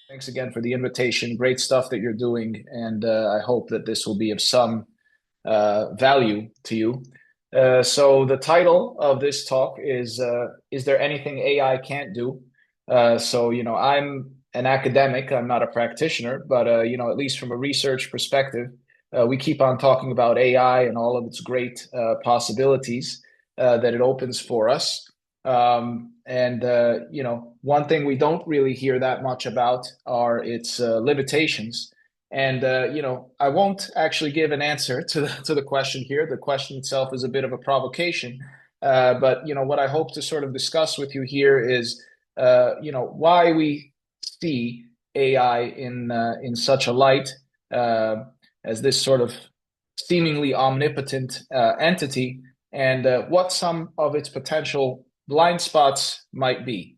Thanks again for the invitation. Great stuff that you're doing, and I hope that this will be of some value to you. So the title of this talk is there anything AI can't do? I'm an academic. I'm not a practitioner, but at least from a research perspective, we keep on talking about AI and all of its great possibilities that it opens for us. One thing we don't really hear that much about are its limitations. I won't actually give an answer to the question here. The question itself is a bit of a provocation. What I hope to sort of discuss with you here is, why we see AI in such a light as this sort of seemingly omnipotent entity, and what some of its potential blind spots might be.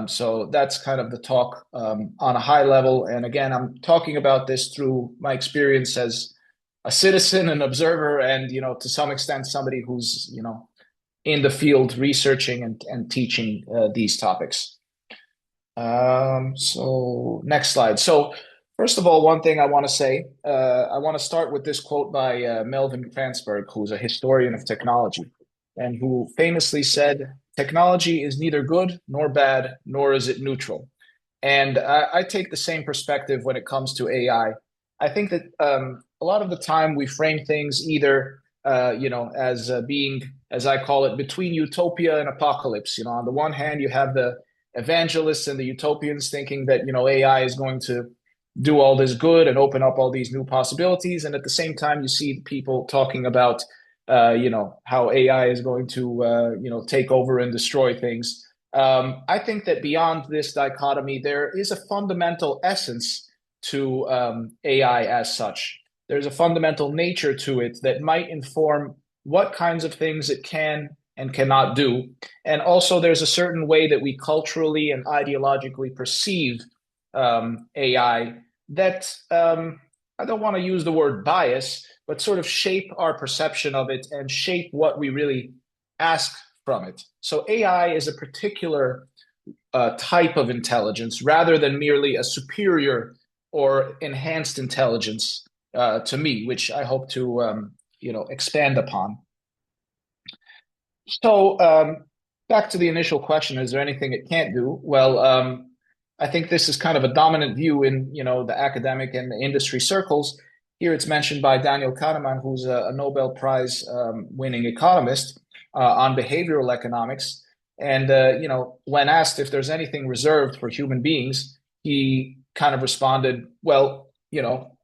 So that's kind of the talk on a high level. And again, I'm talking about this through my experience as a citizen, an observer, and to some extent somebody who's in the field researching and teaching these topics. So next slide. So first of all, one thing I want to say, I want to start with this quote by Melvin Kranzberg, who's a historian of technology, and who famously said, "Technology is neither good nor bad, nor is it neutral." And I take the same perspective when it comes to AI. I think that a lot of the time we frame things either, as being, as I call it, between utopia and apocalypse. On the one hand, you have the evangelists and the utopians thinking that, AI is going to do all this good and open up all these new possibilities. And at the same time, you see people talking about how AI is going to, take over and destroy things. I think that beyond this dichotomy, there is a fundamental essence to AI as such. There's a fundamental nature to it that might inform what kinds of things it can and cannot do. And also, there's a certain way that we culturally and ideologically perceive AI that I don't want to use the word bias, but sort of shape our perception of it and shape what we really ask from it. So AI is a particular type of intelligence rather than merely a superior or enhanced intelligence to me, which I hope to expand upon. So back to the initial question: is there anything it can't do? Well, I think this is kind of a dominant view in the academic and the industry circles. Here it's mentioned by Daniel Kahneman, who's a Nobel Prize winning economist on behavioral economics. And when asked if there's anything reserved for human beings, he kind of responded, "Well,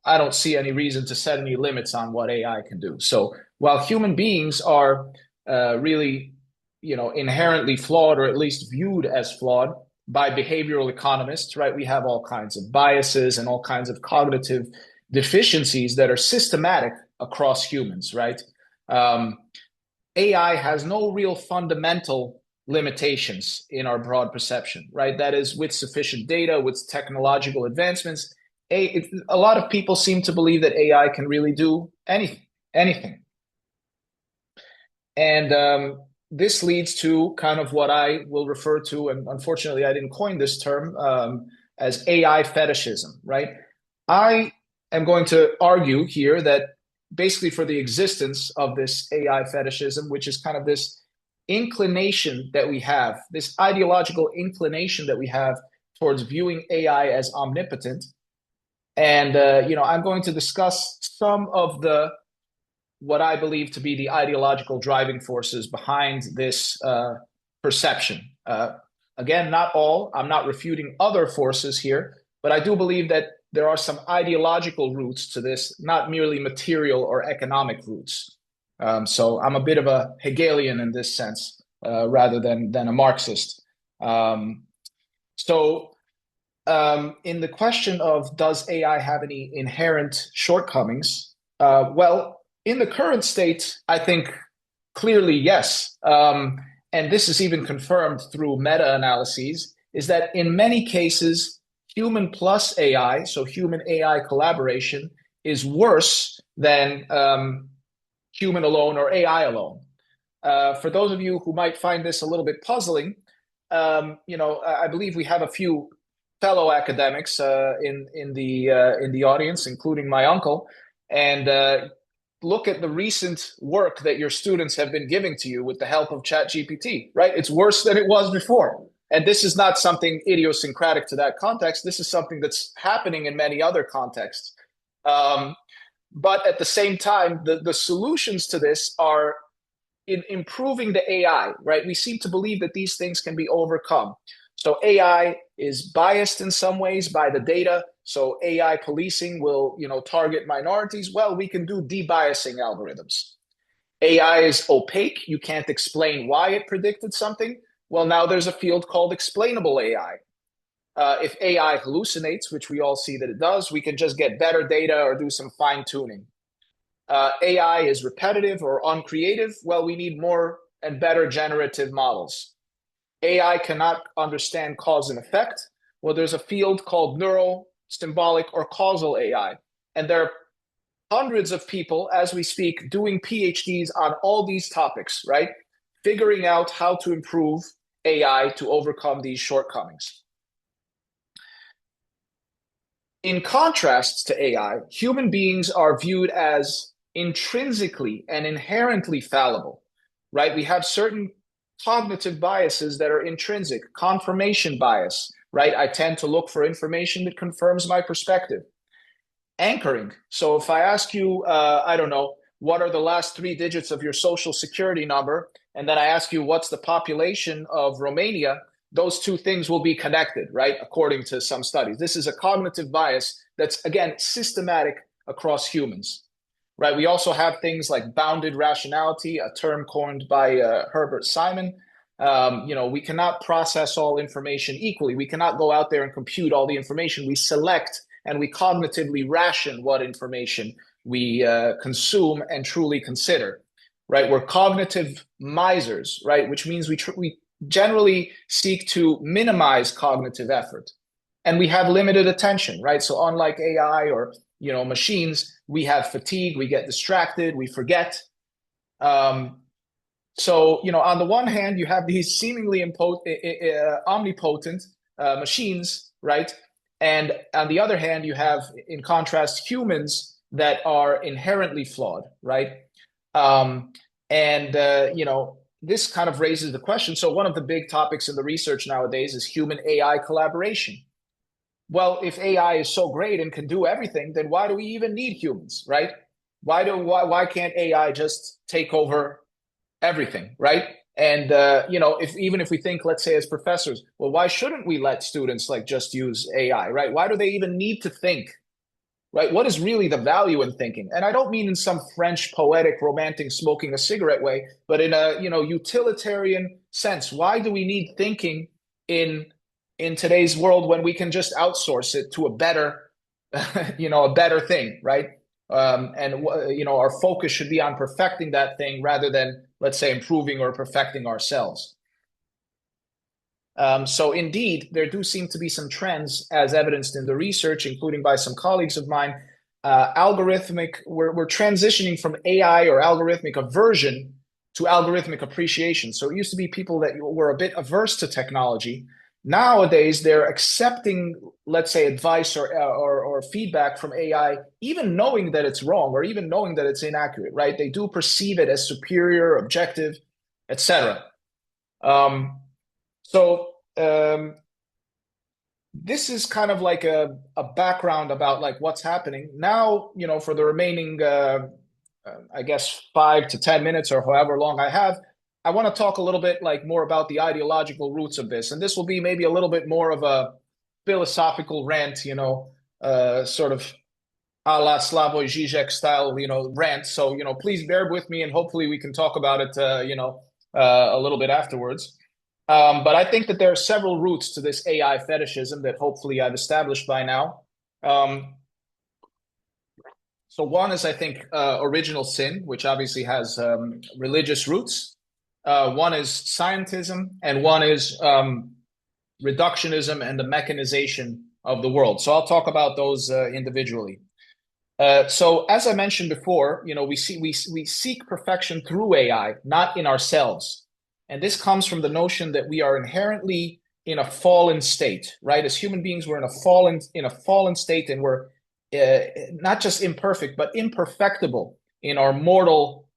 I don't see any reason to set any limits on what AI can do." So while human beings are really, inherently flawed, or at least viewed as flawed by behavioral economists, right? We have all kinds of biases and all kinds of cognitive deficiencies that are systematic across humans, right? AI has no real fundamental limitations in our broad perception, right? That is, with sufficient data, with technological advancements, a lot of people seem to believe that AI can really do anything. And this leads to kind of what I will refer to, and unfortunately I didn't coin this term, as AI fetishism, right? I am going to argue here that basically for the existence of this AI fetishism, which is kind of this inclination that we have, this ideological inclination that we have towards viewing AI as omnipotent. And, I'm going to discuss some of what I believe to be the ideological driving forces behind this perception. Again, not all. I'm not refuting other forces here, but I do believe that there are some ideological roots to this, not merely material or economic roots. So I'm a bit of a Hegelian in this sense, rather than a Marxist. In the question of does AI have any inherent shortcomings? Well, in the current state, I think clearly yes. And this is even confirmed through meta-analyses, is that in many cases, human plus AI, so human AI collaboration, is worse than human alone or AI alone. For those of you who might find this a little bit puzzling, I believe we have a few fellow academics in the audience, including my uncle, and look at the recent work that your students have been giving to you with the help of ChatGPT, right? It's worse than it was before. And this is not something idiosyncratic to that context. This is something that's happening in many other contexts. Um, but at the same time, the solutions to this are in improving the AI, right? We seem to believe that these things can be overcome. So AI is biased in some ways by the data. So AI policing will, target minorities. Well, we can do debiasing algorithms. AI is opaque. You can't explain why it predicted something. Well, now there's a field called explainable AI. If AI hallucinates, which we all see that it does, we can just get better data or do some fine tuning. AI is repetitive or uncreative. Well, we need more and better generative models. AI cannot understand cause and effect. Well, there's a field called neural, symbolic, or causal AI. And there are hundreds of people, as we speak, doing PhDs on all these topics, right? Figuring out how to improve AI to overcome these shortcomings. In contrast to AI, human beings are viewed as intrinsically and inherently fallible, right? We have certain cognitive biases that are intrinsic, confirmation bias, right? I tend to look for information that confirms my perspective. Anchoring. So if I ask you, I don't know, what are the last 3 digits of your social security number? And then I ask you, what's the population of Romania? Those two things will be connected, right? According to some studies. This is a cognitive bias that's, again, systematic across humans, right? We also have things like bounded rationality, a term coined by Herbert Simon. We cannot process all information equally. We cannot go out there and compute all the information. We select and we cognitively ration what information we consume and truly consider, right? We're cognitive misers, right? Which means we generally seek to minimize cognitive effort. And we have limited attention, right? So unlike AI or machines, we have fatigue, we get distracted, we forget. So on the one hand, you have these seemingly omnipotent machines, right? And on the other hand, you have, in contrast, humans that are inherently flawed, right? This kind of raises the question. So one of the big topics in the research nowadays is human AI collaboration. Well, if AI is so great and can do everything, then why do we even need humans, right? Why can't AI just take over everything, right? And if we think, let's say, as professors, well, why shouldn't we let students just use AI, right? Why do they even need to think, right? What is really the value in thinking? And I don't mean in some French poetic, romantic, smoking a cigarette way, but in a utilitarian sense. Why do we need thinking in today's world when we can just outsource it to a better, a better thing, right? Our focus should be on perfecting that thing rather than, let's say, improving or perfecting ourselves. So indeed, there do seem to be some trends as evidenced in the research, including by some colleagues of mine. Algorithmic, we're transitioning from AI or algorithmic aversion to algorithmic appreciation. So it used to be people that were a bit averse to technology. Nowadays, they're accepting, let's say, advice or feedback from AI, even knowing that it's wrong or even knowing that it's inaccurate, right? They do perceive it as superior, objective, etc. This is kind of like a background about what's happening now. For the remaining, I guess 5 to 10 minutes or however long I have, I want to talk a little bit more about the ideological roots of this, and this will be maybe a little bit more of a philosophical rant, sort of a la Slavoj Žižek style, rant. So please bear with me, and hopefully we can talk about it, a little bit afterwards. But I think that there are several roots to this AI fetishism that hopefully I've established by now. So one is, I think, original sin, which obviously has religious roots. One is scientism, and one is reductionism and the mechanization of the world. So I'll talk about those individually. So as I mentioned before, we seek perfection through AI, not in ourselves. And this comes from the notion that we are inherently in a fallen state, right? As human beings, we're in a fallen state, and we're not just imperfect, but imperfectible in our mortal,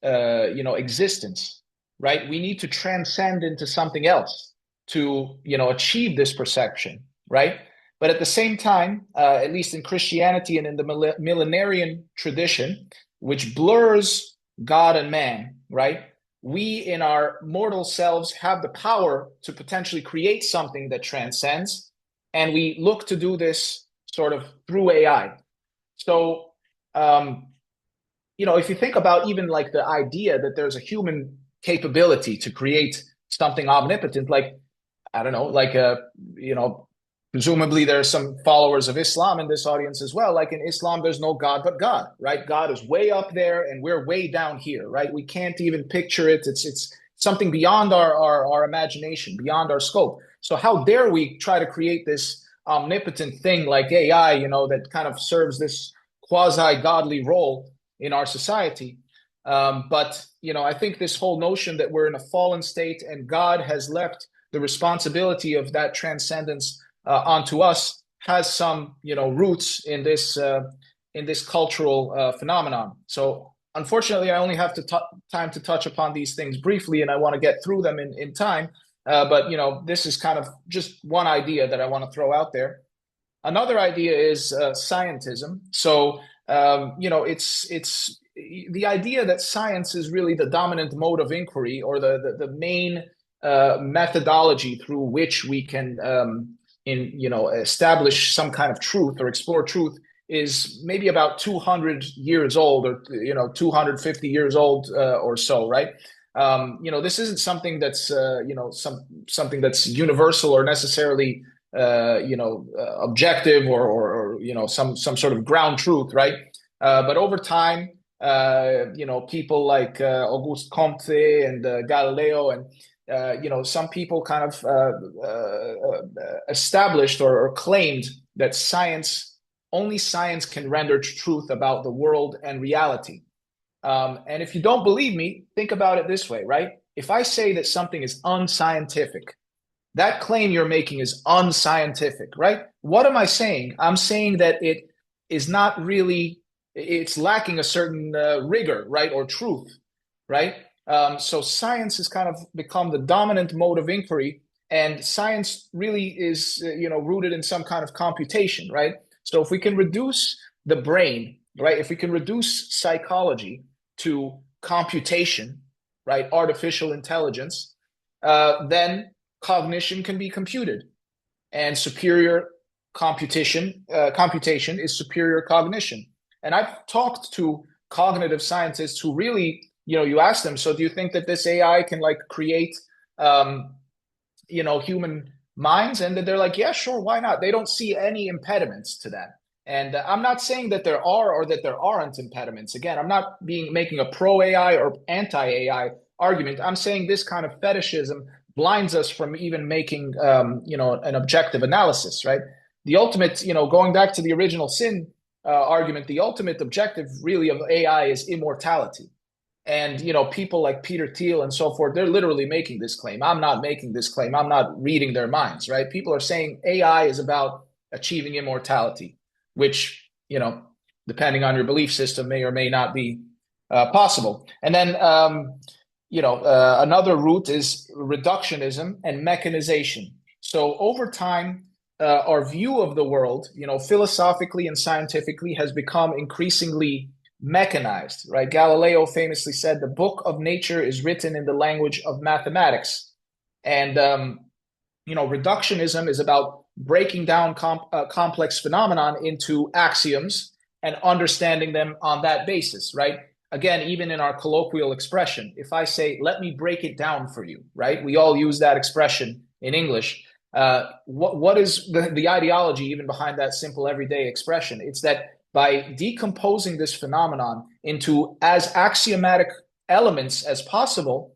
existence, right? We need to transcend into something else to, achieve this perception, right? But at the same time, at least in Christianity and in the millenarian tradition, which blurs God and man, right? We in our mortal selves have the power to potentially create something that transcends, and we look to do this sort of through AI. So, if you think about even like the idea that there's a human capability to create something omnipotent, like, I don't know, like presumably there's some followers of Islam in this audience as well. Like in Islam, there's no God but God, right? God is way up there and we're way down here, right? We can't even picture it. It's something beyond our imagination, beyond our scope. So how dare we try to create this omnipotent thing like AI, that kind of serves this quasi-godly role in our society. But I think this whole notion that we're in a fallen state and God has left the responsibility of that transcendence onto us has some roots in this cultural phenomenon. So unfortunately, I only have time to touch upon these things briefly, and I want to get through them in time. But this is kind of just one idea that I want to throw out there. Another idea is scientism. So it's the idea that science is really the dominant mode of inquiry, or the main methodology through which we can establish some kind of truth or explore truth, is maybe about 200 years old, or 250 years old or so, right? This isn't something that's something that's universal or necessarily objective, or some sort of ground truth, right? But over time, people like Auguste Comte and Galileo, and some people kind of established or claimed that only science can render truth about the world and reality. And if you don't believe me, think about it this way, right? If I say that something is unscientific, that claim you're making is unscientific, right? What am I saying? I'm saying that it is not really, it's lacking a certain rigor, right? Or truth, right? So science has kind of become the dominant mode of inquiry, and science really is, rooted in some kind of computation, right? So if we can reduce the brain, right? If we can reduce psychology to computation, right? Artificial intelligence, then cognition can be computed, and superior computation is superior cognition. And I've talked to cognitive scientists who really, you ask them, so do you think that this AI can like create, human minds? And they're like, yeah, sure, why not? They don't see any impediments to that. And I'm not saying that there are or that there aren't impediments. Again, I'm not making a pro AI or anti AI argument. I'm saying this kind of fetishism blinds us from even making, an objective analysis, right? The ultimate, going back to the original sin argument, the ultimate objective really of AI is immortality. And, people like Peter Thiel and so forth, they're literally making this claim. I'm not making this claim. I'm not reading their minds, right? People are saying AI is about achieving immortality, which, depending on your belief system, may or may not be possible. And then, another route is reductionism and mechanization. So over time, our view of the world, philosophically and scientifically, has become increasingly mechanized, right? Galileo famously said, the book of nature is written in the language of mathematics. And, reductionism is about breaking down complex phenomenon into axioms and understanding them on that basis, right? Again, even in our colloquial expression, if I say, let me break it down for you, right? We all use that expression in English. What is the ideology even behind that simple everyday expression? It's that by decomposing this phenomenon into as axiomatic elements as possible,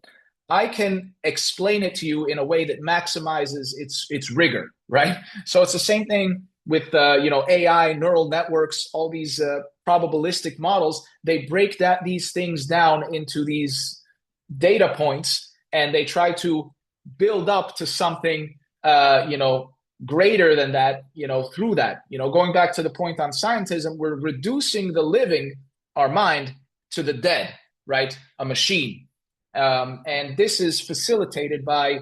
I can explain it to you in a way that maximizes its rigor, right? So it's the same thing with AI, neural networks, all these probabilistic models. They break these things down into these data points, and they try to build up to something, greater than that, through that. Going back to the point on scientism, we're reducing the living, our mind, to the dead, right? A machine. And this is facilitated by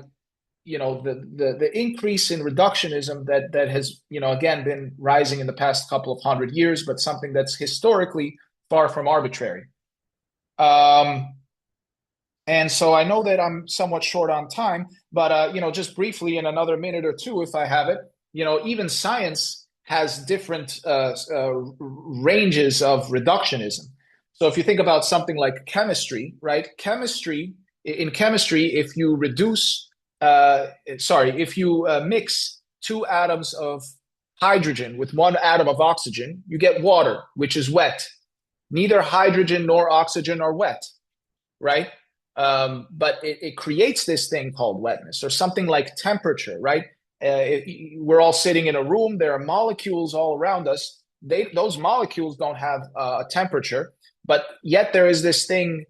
the increase in reductionism that has again been rising in the past couple of 100 years, but something that's historically far from arbitrary. And so I know that I'm somewhat short on time, but just briefly in another minute or two, if I have it, even science has different ranges of reductionism. So if you think about something like chemistry, right? In chemistry, if you mix two atoms of hydrogen with one atom of oxygen, you get water, which is wet. Neither hydrogen nor oxygen are wet, right? But it creates this thing called wetness, or something like temperature, right? We're all sitting in a room. There are molecules all around us. Those molecules don't have a temperature, but yet there is this thing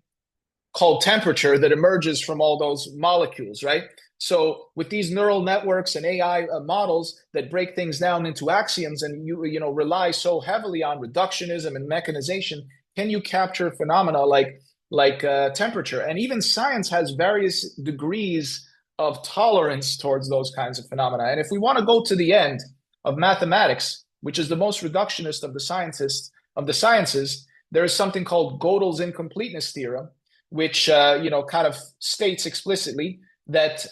called temperature that emerges from all those molecules, right? So with these neural networks and AI models that break things down into axioms, and you rely so heavily on reductionism and mechanization, can you capture phenomena like temperature? And even science has various degrees of tolerance towards those kinds of phenomena. And if we want to go to the end of mathematics, which is the most reductionist of the sciences, there is something called Gödel's incompleteness theorem, which kind of states explicitly that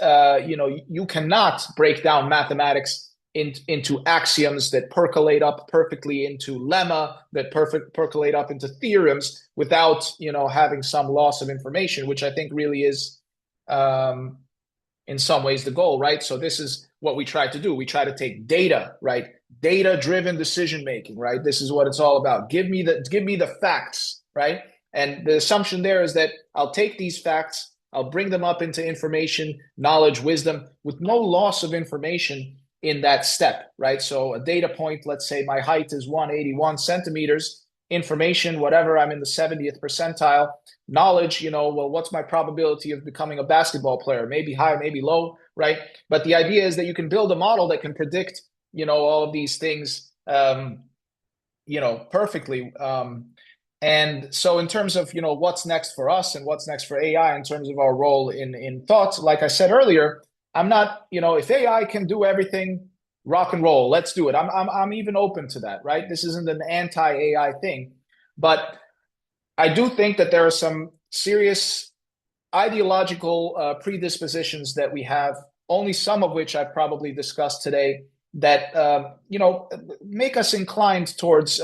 you cannot break down mathematics into axioms that percolate up perfectly into lemma, that percolate up into theorems without having some loss of information, which I think really is in some ways the goal, right? So this is what we try to do. We try to take data, right? Data-driven decision making, right? This is what it's all about. Give me the facts, right? And the assumption there is that I'll take these facts, I'll bring them up into information, knowledge, wisdom, with no loss of information in that step, right? So a data point, let's say my height is 181 centimeters, information, whatever, I'm in the 70th percentile. Knowledge, well, what's my probability of becoming a basketball player? Maybe high, maybe low, right? But the idea is that you can build a model that can predict, all of these things, perfectly. And so in terms of, what's next for us and what's next for AI in terms of our role in thought, like I said earlier, I'm not, if AI can do everything, rock and roll, let's do it. I'm even open to that, right? This isn't an anti-AI thing, but I do think that there are some serious ideological predispositions that we have, only some of which I've probably discussed today, that make us inclined towards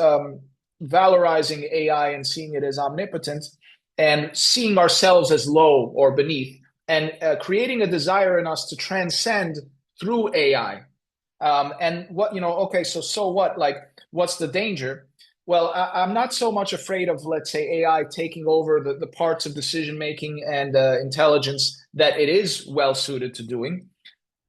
valorizing AI and seeing it as omnipotent and seeing ourselves as low or beneath, and creating a desire in us to transcend through AI. And what, okay, so what, like, what's the danger? Well, I'm not so much afraid of, let's say, AI taking over the parts of decision making and intelligence that it is well suited to doing.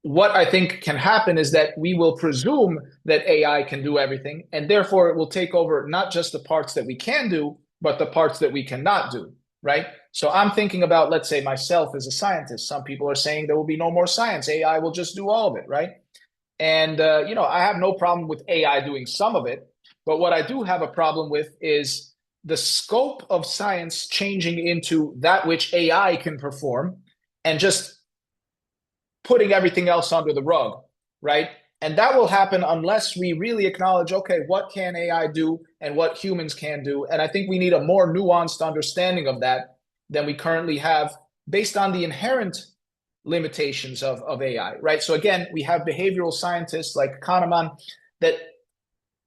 What I think can happen is that we will presume that AI can do everything, and therefore it will take over not just the parts that we can do, but the parts that we cannot do, right? So I'm thinking about, let's say, myself as a scientist. Some people are saying there will be no more science. AI will just do all of it, right? And, I have no problem with AI doing some of it. But what I do have a problem with is the scope of science changing into that which AI can perform and just putting everything else under the rug, right? And that will happen unless we really acknowledge, okay, what can AI do and what humans can do? And I think we need a more nuanced understanding of that than we currently have based on the inherent limitations of AI, right? So again, we have behavioral scientists like Kahneman that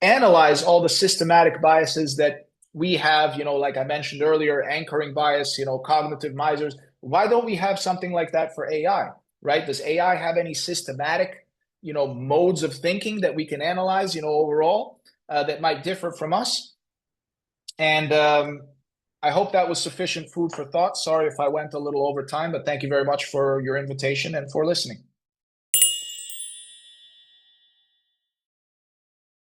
analyze all the systematic biases that we have, like I mentioned earlier, anchoring bias, cognitive misers. Why don't we have something like that for AI, right? Does AI have any systematic, modes of thinking that we can analyze, overall, that might differ from us? And I hope that was sufficient food for thought. Sorry if I went a little over time, but thank you very much for your invitation and for listening.